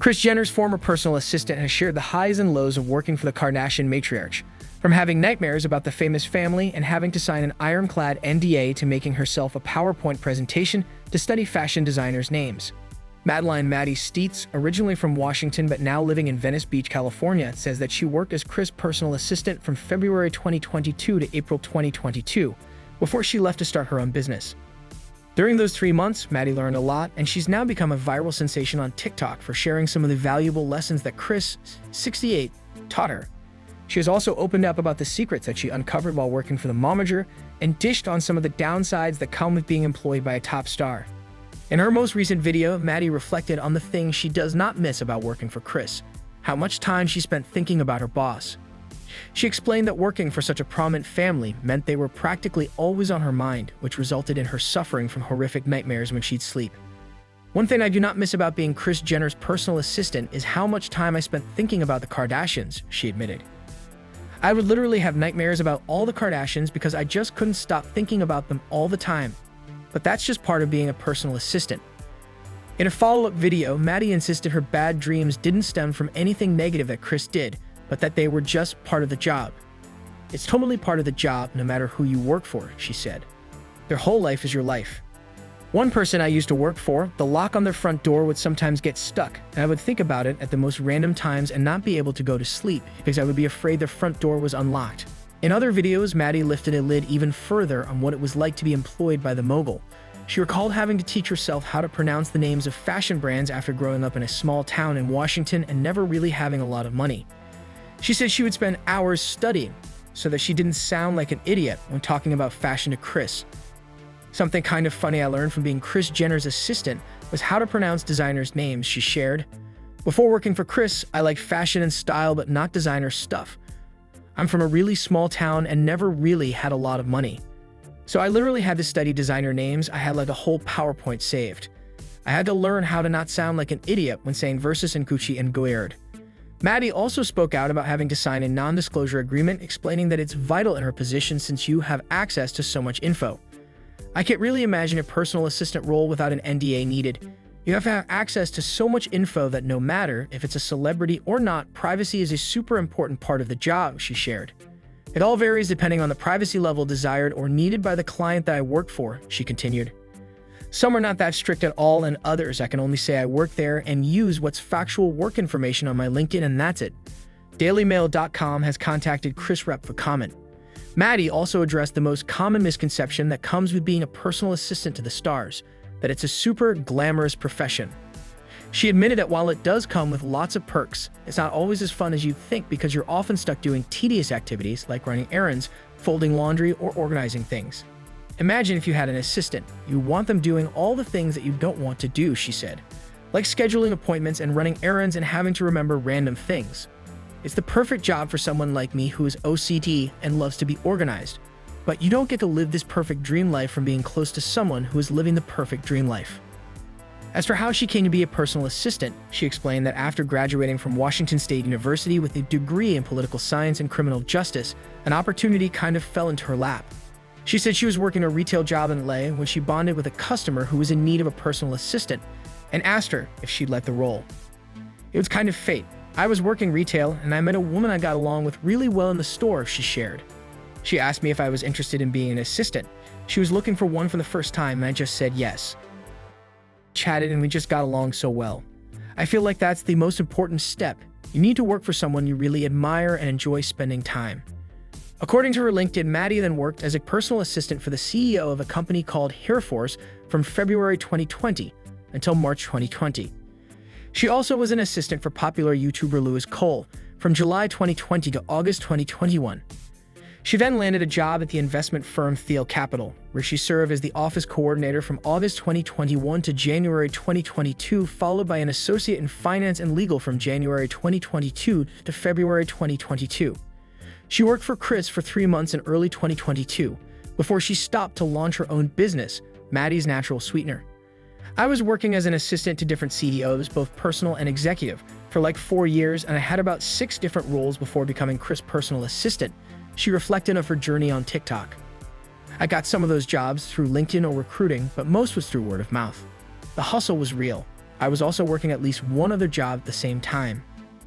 Kris Jenner's former personal assistant has shared the highs and lows of working for the Kardashian matriarch, from having nightmares about the famous family and having to sign an ironclad NDA to making herself a PowerPoint presentation to study fashion designers' names. Maddie Steets, originally from Washington but now living in Venice Beach, California, says that she worked as Kris' personal assistant from February 2022 to April 2022, before she left to start her own business. During those 3 months, Maddie learned a lot, and she's now become a viral sensation on TikTok for sharing some of the valuable lessons that Kris, 68, taught her. She has also opened up about the secrets that she uncovered while working for the momager and dished on some of the downsides that come with being employed by a top star. In her most recent video, Maddie reflected on the things she does not miss about working for Kris, how much time she spent thinking about her boss. She explained that working for such a prominent family meant they were practically always on her mind, which resulted in her suffering from horrific nightmares when she'd sleep. "One thing I do not miss about being Kris Jenner's personal assistant is how much time I spent thinking about the Kardashians," she admitted. "I would literally have nightmares about all the Kardashians because I just couldn't stop thinking about them all the time. But that's just part of being a personal assistant." In a follow-up video, Maddie insisted her bad dreams didn't stem from anything negative that Kris did, but that they were just part of the job. "It's totally part of the job, no matter who you work for," she said. "Their whole life is your life. One person I used to work for, the lock on their front door would sometimes get stuck, and I would think about it at the most random times and not be able to go to sleep because I would be afraid their front door was unlocked." In other videos, Maddie lifted a lid even further on what it was like to be employed by the mogul. She recalled having to teach herself how to pronounce the names of fashion brands after growing up in a small town in Washington and never really having a lot of money. She said she would spend hours studying so that she didn't sound like an idiot when talking about fashion to Kris. "Something kind of funny I learned from being Kris Jenner's assistant was how to pronounce designers' names," she shared. "Before working for Kris, I liked fashion and style but not designer stuff. I'm from a really small town and never really had a lot of money. So I literally had to study designer names. I had like a whole PowerPoint saved. I had to learn how to not sound like an idiot when saying Versus and Gucci and Goyard." Maddie also spoke out about having to sign a non-disclosure agreement, explaining that it's vital in her position since you have access to so much info. "I can't really imagine a personal assistant role without an NDA needed. You have to have access to so much info that no matter if it's a celebrity or not, privacy is a super important part of the job," she shared. "It all varies depending on the privacy level desired or needed by the client that I work for," she continued. "Some are not that strict at all, and others I can only say I work there and use what's factual work information on my LinkedIn and that's it." DailyMail.com has contacted Kris Rep for comment. Maddie also addressed the most common misconception that comes with being a personal assistant to the stars, that it's a super glamorous profession. She admitted that while it does come with lots of perks, it's not always as fun as you'd think because you're often stuck doing tedious activities like running errands, folding laundry, or organizing things. "Imagine if you had an assistant. You want them doing all the things that you don't want to do," she said, like scheduling appointments and running errands and having to remember random things. "It's the perfect job for someone like me who is OCD and loves to be organized. But you don't get to live this perfect dream life from being close to someone who is living the perfect dream life." As for how she came to be a personal assistant, she explained that after graduating from Washington State University with a degree in political science and criminal justice, an opportunity kind of fell into her lap. She said she was working a retail job in LA when she bonded with a customer who was in need of a personal assistant and asked her if she'd like the role. "It was kind of fate. I was working retail and I met a woman I got along with really well in the store," she shared. "She asked me if I was interested in being an assistant. She was looking for one for the first time and I just said yes. Chatted and we just got along so well. I feel like that's the most important step. You need to work for someone you really admire and enjoy spending time." According to her LinkedIn, Maddie then worked as a personal assistant for the CEO of a company called Hairforce from February 2020 until March 2020. She also was an assistant for popular YouTuber Louis Cole from July 2020 to August 2021. She then landed a job at the investment firm Thiel Capital, where she served as the office coordinator from August 2021 to January 2022, followed by an associate in finance and legal from January 2022 to February 2022. She worked for Kris for 3 months in early 2022, before she stopped to launch her own business, Maddie's Natural Sweetener. "I was working as an assistant to different CEOs, both personal and executive, for like 4 years, and I had about 6 different roles before becoming Kris' personal assistant," she reflected of her journey on TikTok. "I got some of those jobs through LinkedIn or recruiting, but most was through word of mouth. The hustle was real. I was also working at least one other job at the same time.